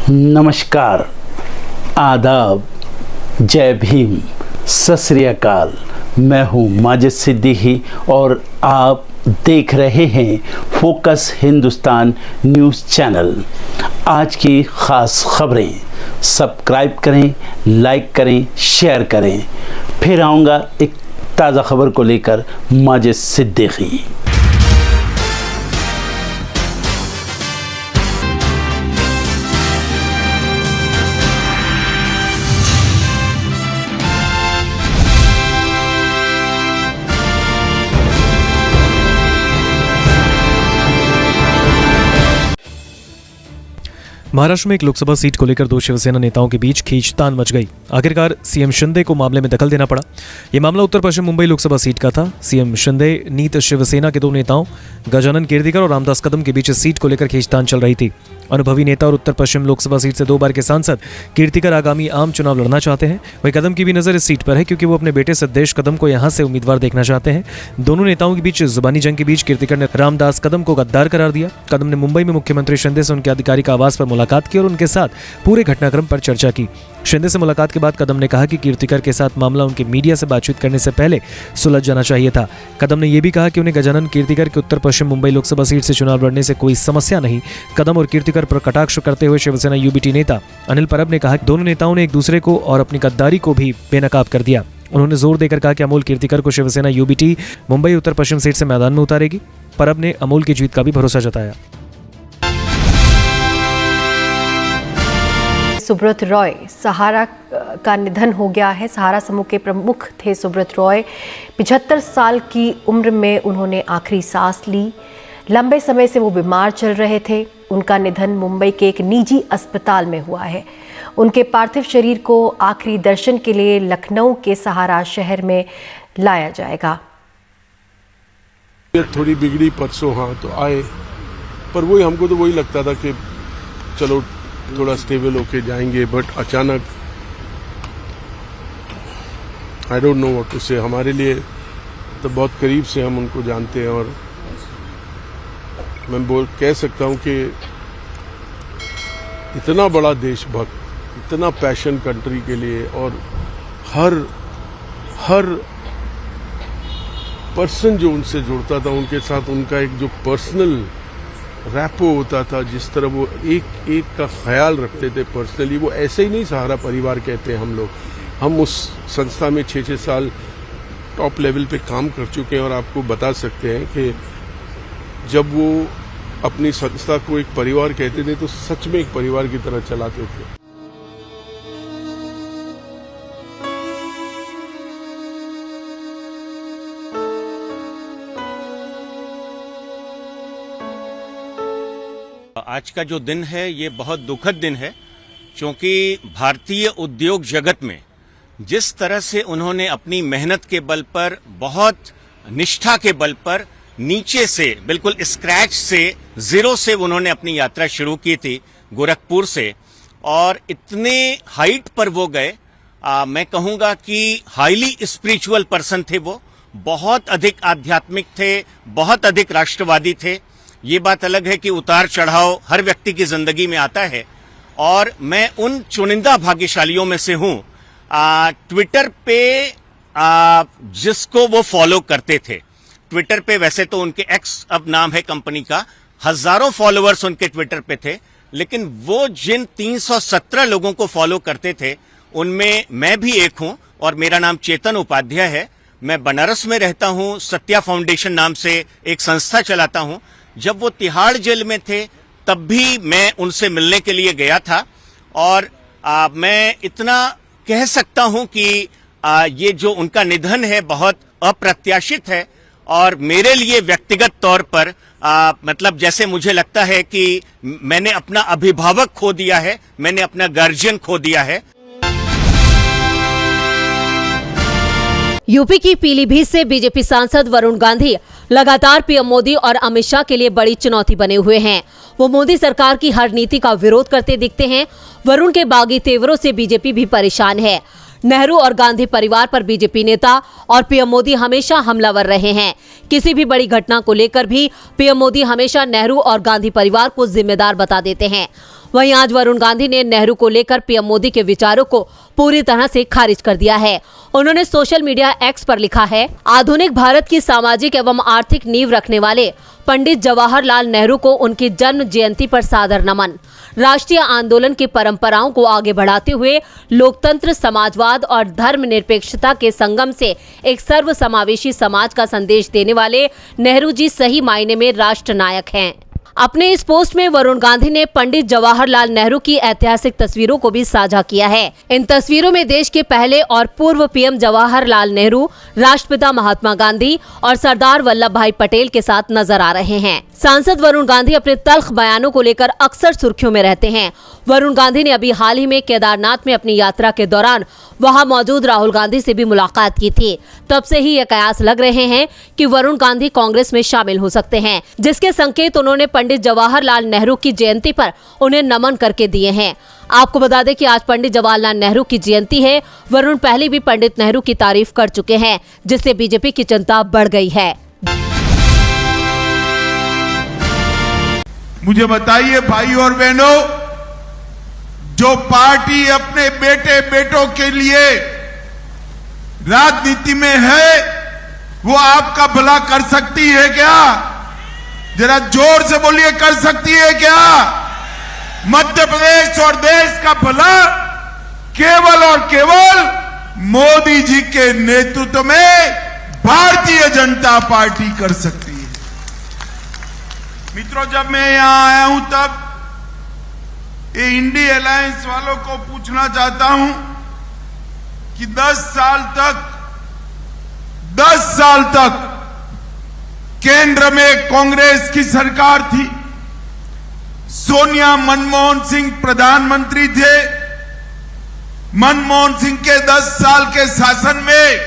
नमस्कार, आदाब, जय भीम, सत श्री अकाल। मैं हूँ माजिद सिद्दीकी और आप देख रहे हैं फोकस हिंदुस्तान न्यूज़ चैनल। आज की ख़ास खबरें सब्सक्राइब करें, लाइक करें, शेयर करें। फिर आऊँगा एक ताज़ा खबर को लेकर माजिद सिद्दीकी। महाराष्ट्र में एक लोकसभा सीट को लेकर दो शिवसेना नेताओं के बीच खींचतान मच गई। आखिरकार सीएम शिंदे को मामले में दखल देना पड़ा। यह मामला उत्तर पश्चिम मुंबई लोकसभा सीट का था। सीएम शिंदे नीत शिवसेना के दो नेताओं गजानन कीर्तिकर और रामदास कदम के बीच इस सीट को लेकर खींचतान चल रही थी। अनुभवी नेता और उत्तर पश्चिम लोकसभा सीट से 2 बार के सांसद कीर्तिकर आगामी आम चुनाव लड़ना चाहते हैं। वहीं कदम की भी नजर इस सीट पर है क्योंकि वो अपने बेटे सिद्धेश कदम को यहां से उम्मीदवार देखना चाहते हैं। दोनों नेताओं के बीच जुबानी जंग के बीच कीर्तिकर ने रामदास कदम को गद्दार करार दिया। कदम ने मुंबई में मुख्यमंत्री शिंदे से उनके आधिकारिक आवास पर मुलाकात की और उनके साथ पूरे घटनाक्रम पर चर्चा की। शिंदे से मुलाकात के बाद कदम ने कहा कि कीर्तिकर के साथ मामला उनके मीडिया से बातचीत करने से पहले सुलझ जाना चाहिए था। कदम ने यह भी कहा कि उन्हें गजानन कीर्तिकर के उत्तर पश्चिम मुंबई लोकसभा सीट से चुनाव लड़ने से कोई समस्या नहीं। कदम और कीर्तिकर पर कटाक्ष करते हुए शिवसेना यूबीटी नेता अनिल परब ने कहा कि दोनों नेताओं ने एक दूसरे को और अपनी गद्दारी को भी बेनकाब कर दिया। उन्होंने जोर देकर कहा कि अमोल कीर्तिकर को शिवसेना यूबीटी मुंबई उत्तर पश्चिम सीट से मैदान में उतारेगी। परब ने अमोल की जीत का भी भरोसा जताया। सुब्रत रॉय, सहारा का निधन हो गया है। सहारा समूह के प्रमुख थे सुब्रत रॉय। 75 साल की उम्र में उन्होंने आखिरी सांस ली। लंबे समय से वो बीमार चल रहे थे। उनका निधन मुंबई के एक निजी अस्पताल में हुआ है। उनके पार्थिव शरीर को आखिरी दर्शन के लिए लखनऊ के सहारा शहर में लाया जाएगा। थोड़ी बिगड़ी परसों, हाँ तो आए, पर वही हमको तो वही लगता था कि चलो थोड़ा स्टेबल होके जाएंगे, बट अचानक I don't know what to say. हमारे लिए तो बहुत करीब से हम उनको जानते हैं और मैं कह सकता हूं कि इतना बड़ा देशभक्त, इतना पैशन कंट्री के लिए, और हर पर्सन जो उनसे जुड़ता था उनके साथ उनका एक जो पर्सनल रैपो होता था, जिस तरह वो एक एक का ख्याल रखते थे पर्सनली, वो ऐसे ही नहीं सहारा परिवार कहते हैं हम लोग। हम उस संस्था में 6-6 साल टॉप लेवल पे काम कर चुके हैं और आपको बता सकते हैं कि जब वो अपनी संस्था को एक परिवार कहते थे तो सच में एक परिवार की तरह चलाते थे। आज का जो दिन है ये बहुत दुखद दिन है, क्योंकि भारतीय उद्योग जगत में जिस तरह से उन्होंने अपनी मेहनत के बल पर, बहुत निष्ठा के बल पर, नीचे से बिल्कुल स्क्रैच से, जीरो से उन्होंने अपनी यात्रा शुरू की थी गोरखपुर से, और इतने हाइट पर वो गए। मैं कहूंगा कि हाईली स्पिरिचुअल पर्सन थे वो, बहुत अधिक आध्यात्मिक थे, बहुत अधिक राष्ट्रवादी थे। ये बात अलग है कि उतार चढ़ाव हर व्यक्ति की जिंदगी में आता है, और मैं उन चुनिंदा भाग्यशालियों में से हूं ट्विटर पे जिसको वो फॉलो करते थे। ट्विटर पे वैसे तो उनके एक्स अब नाम है कंपनी का, हजारों फॉलोअर्स उनके ट्विटर पे थे, लेकिन वो जिन 317 लोगों को फॉलो करते थे उनमें मैं भी एक हूं, और मेरा नाम चेतन उपाध्याय है। मैं बनारस में रहता हूं, सत्या फाउंडेशन नाम से एक संस्था चलाता हूं। जब वो तिहाड़ जेल में थे तब भी मैं उनसे मिलने के लिए गया था, और मैं इतना कह सकता हूं कि ये जो उनका निधन है बहुत अप्रत्याशित है, और मेरे लिए व्यक्तिगत तौर पर मतलब जैसे मुझे लगता है कि मैंने अपना अभिभावक खो दिया है, मैंने अपना गार्जियन खो दिया है। यूपी की पीलीभीत से बीजेपी सांसद वरुण गांधी लगातार पीएम मोदी और अमित शाह के लिए बड़ी चुनौती बने हुए हैं। वो मोदी सरकार की हर नीति का विरोध करते दिखते हैं। वरुण के बागी तेवरों से बीजेपी भी परेशान है। नेहरू और गांधी परिवार पर बीजेपी नेता और पीएम मोदी हमेशा हमलावर रहे हैं। किसी भी बड़ी घटना को लेकर भी पीएम मोदी हमेशा नेहरू और गांधी परिवार को जिम्मेदार बता देते हैं। वहीं आज वरुण गांधी ने नेहरू को लेकर पीएम मोदी के विचारों को पूरी तरह से खारिज कर दिया है। उन्होंने सोशल मीडिया एक्स पर लिखा है, आधुनिक भारत की सामाजिक एवं आर्थिक नींव रखने वाले पंडित जवाहरलाल नेहरू को उनकी जन्म जयंती पर सादर नमन। राष्ट्रीय आंदोलन की परंपराओं को आगे बढ़ाते हुए लोकतंत्र, समाजवाद और धर्मनिरपेक्षता के संगम से एक सर्वसमावेशी समाज का संदेश देने वाले नेहरू जी सही मायने में राष्ट्र नायक हैं। अपने इस पोस्ट में वरुण गांधी ने पंडित जवाहरलाल नेहरू की ऐतिहासिक तस्वीरों को भी साझा किया है। इन तस्वीरों में देश के पहले और पूर्व पीएम जवाहरलाल नेहरू, राष्ट्रपिता महात्मा गांधी और सरदार वल्लभ भाई पटेल के साथ नजर आ रहे हैं। सांसद वरुण गांधी अपने तल्ख बयानों को लेकर अक्सर सुर्खियों में रहते हैं। वरुण गांधी ने अभी हाल ही में केदारनाथ में अपनी यात्रा के दौरान वहां मौजूद राहुल गांधी से भी मुलाकात की थी। तब से ही ये कयास लग रहे हैं कि वरुण गांधी कांग्रेस में शामिल हो सकते हैं, जिसके संकेत उन्होंने पंडित जवाहरलाल नेहरू की जयंती पर उन्हें नमन करके दिए हैं। आपको बता दें कि आज पंडित जवाहरलाल नेहरू की जयंती है। वरुण पहले भी पंडित नेहरू की तारीफ कर चुके हैं, जिससे बीजेपी की चिंता बढ़ गई है। मुझे बताइए भाई और बहनों, जो पार्टी अपने बेटे बेटों के लिए राजनीति में है, वो आपका भला कर सकती है क्या? जरा जोर से बोलिए, कर सकती है क्या? मध्य प्रदेश और देश का भला केवल और केवल मोदी जी के नेतृत्व में भारतीय जनता पार्टी कर सकती है। मित्रों, जब मैं यहां आया हूं तब ये इंडी अलायंस वालों को पूछना चाहता हूं कि 10 साल तक केंद्र में कांग्रेस की सरकार थी। सोनिया मनमोहन सिंह प्रधानमंत्री थे। मनमोहन सिंह के 10 साल के शासन में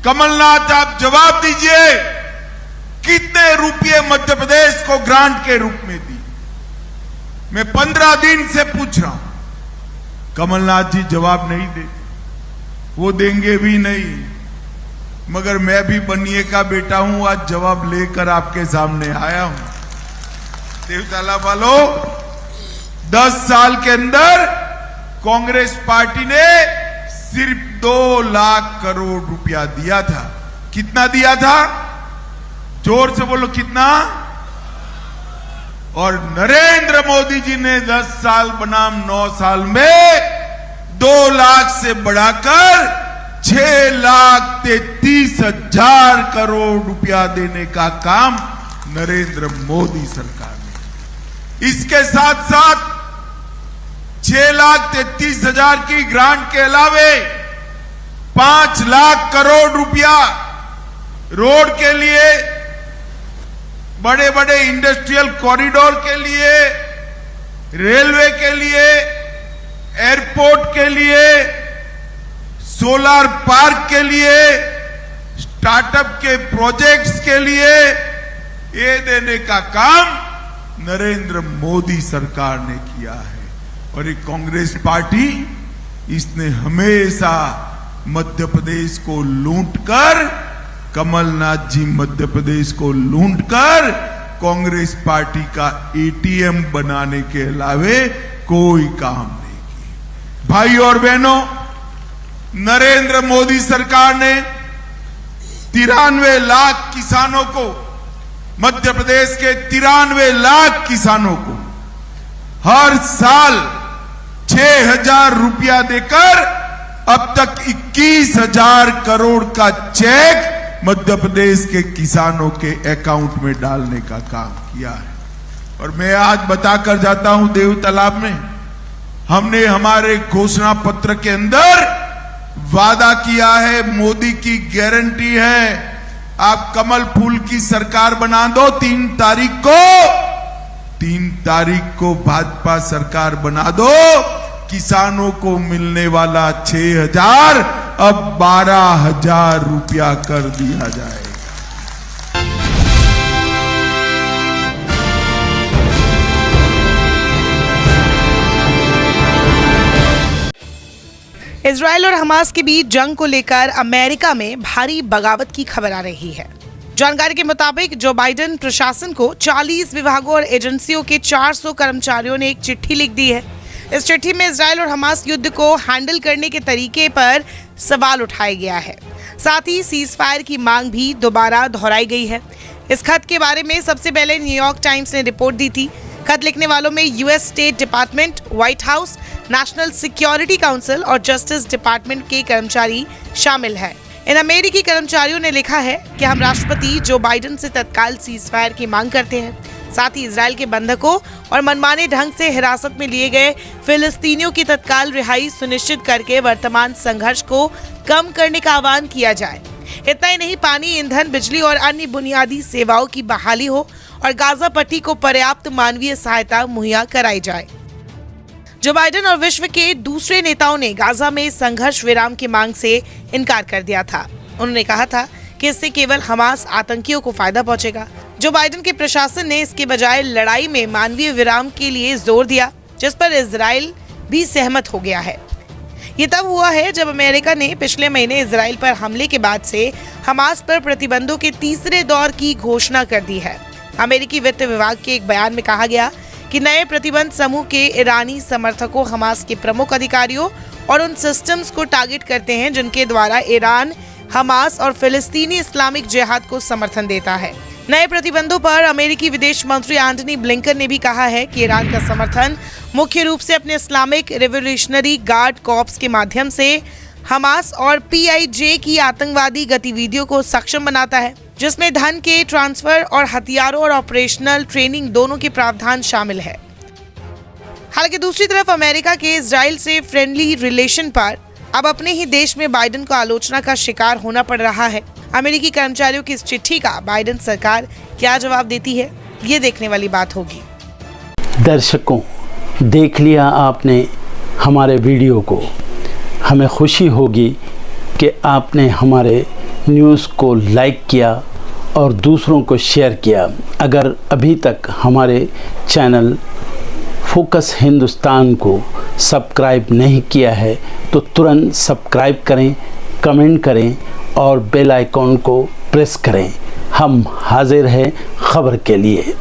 कमलनाथ, आप जवाब दीजिए, कितने रुपये मध्य प्रदेश को ग्रांट के रूप में दी? मैं 15 दिन से पूछ रहा हूं, कमलनाथ जी जवाब नहीं देते, वो देंगे भी नहीं। मगर मैं भी बनिए का बेटा हूं, आज जवाब लेकर आपके सामने आया हूं। देवताला वालों, 10 साल के अंदर कांग्रेस पार्टी ने सिर्फ 2 लाख करोड़ रुपया दिया था। कितना दिया था? जोर से बोलो, कितना? और नरेंद्र मोदी जी ने 10 साल बनाम 9 साल में 2 लाख से बढ़ाकर 6,33,000 करोड़ रुपया देने का काम नरेंद्र मोदी सरकार ने। इसके साथ साथ 6,33,000 की ग्रांट के अलावे 5 लाख करोड़ रुपया रोड के लिए, बड़े बड़े इंडस्ट्रियल कॉरिडोर के लिए, रेलवे के लिए, एयरपोर्ट के लिए, सोलर पार्क के लिए, स्टार्टअप के प्रोजेक्ट्स के लिए, ये देने का काम नरेंद्र मोदी सरकार ने किया है। और एक कांग्रेस पार्टी, इसने हमेशा मध्य प्रदेश को लूटकर, कमलनाथ जी मध्य प्रदेश को लूटकर कांग्रेस पार्टी का एटीएम बनाने के अलावे कोई काम नहीं किया। भाई और बहनों, नरेंद्र मोदी सरकार ने 93 लाख किसानों को, मध्य प्रदेश के 93 लाख किसानों को हर साल 6,000 रुपया देकर अब तक 21,000 करोड़ का चेक मध्य प्रदेश के किसानों के अकाउंट में डालने का काम किया है। और मैं आज बताकर जाता हूं, देव तालाब में हमने हमारे घोषणा पत्र के अंदर वादा किया है, मोदी की गारंटी है, आप कमल फूल की सरकार बना दो। 3 तारीख को भाजपा सरकार बना दो। किसानों को मिलने वाला 6,000 अब 12,000 रुपया कर दिया जाएगा। इजरायल और हमास के बीच जंग को लेकर अमेरिका में भारी बगावत की खबर आ रही है। जानकारी के मुताबिक जो बाइडेन प्रशासन को 40 विभागों और एजेंसियों के 400 कर्मचारियों ने एक चिट्ठी लिख दी है। इस चिट्ठी में इजराइल और हमास युद्ध को हैंडल करने के तरीके पर सवाल उठाया गया है। साथ ही सीज फायर की मांग भी दोबारा दोहराई गई है। इस खत के बारे में सबसे पहले न्यूयॉर्क टाइम्स ने रिपोर्ट दी थी। खत लिखने वालों में US state department, white house, national security council और जस्टिस डिपार्टमेंट के कर्मचारी शामिल हैं। इन अमेरिकी कर्मचारियों ने लिखा है कि हम राष्ट्रपति जो बाइडेन से तत्काल सीज फायर की मांग करते हैं। साथ ही इजराइल के बंधकों और मनमाने ढंग से हिरासत में लिए गए फिलिस्तीनियों की तत्काल रिहाई सुनिश्चित करके वर्तमान संघर्ष को कम करने का आह्वान किया जाए। इतना ही नहीं, पानी, ईंधन, बिजली और अन्य बुनियादी सेवाओं की बहाली हो और गाजा पट्टी को पर्याप्त मानवीय सहायता मुहैया कराई जाए। जो बाइडेन और विश्व के दूसरे नेताओं ने गाजा में संघर्ष विराम की मांग से इनकार कर दिया था। उन्होंने कहा था कि इससे केवल हमास आतंकियों को फायदा पहुंचेगा। जो बाइडेन के प्रशासन ने इसके बजाय लड़ाई में मानवीय विराम के लिए जोर दिया, जिस पर इजराइल भी सहमत हो गया है। ये तब हुआ है जब अमेरिका ने पिछले महीने इजराइल पर हमले के बाद से हमास पर प्रतिबंधों के तीसरे दौर की घोषणा कर दी है। अमेरिकी वित्त विभाग के एक बयान में कहा गया कि नए प्रतिबंध समूह के ईरानी समर्थकों, हमास के प्रमुख अधिकारियों और उन सिस्टम्स को टारगेट करते हैं जिनके द्वारा ईरान, हमास और फिलिस्तीनी इस्लामिक जिहाद को समर्थन देता है। नए प्रतिबंधों पर अमेरिकी विदेश मंत्री एंटनी ब्लिंकन ने भी कहा है कि ईरान का समर्थन मुख्य रूप से अपने इस्लामिक रिवोल्यूशनरी गार्ड कॉर्प्स के माध्यम से हमास और PIJ की आतंकवादी गतिविधियों को सक्षम बनाता है, जिसमें धन के ट्रांसफर और हथियारों और ऑपरेशनल ट्रेनिंग दोनों के प्रावधान शामिल है। हालांकि दूसरी तरफ अमेरिका के इजराइल से फ्रेंडली रिलेशन पर अब अपने ही देश में बाइडेन को आलोचना का शिकार होना पड़ रहा है। अमेरिकी कर्मचारियों की इस चिट्ठी का बाइडेन सरकार क्या जवाब देती है, ये देखने वाली बात होगी। दर्शकों, देख लिया आपने हमारे वीडियो को। हमें खुशी होगी कि आपने हमारे न्यूज़ को लाइक किया और दूसरों को शेयर किया। अगर अभी तक हमारे चैनल फोकस हिंदुस्तान को सब्सक्राइब नहीं किया है तो तुरंत सब्सक्राइब करें, कमेंट करें और बेल आइकॉन को प्रेस करें। हम हाजिर हैं खबर के लिए।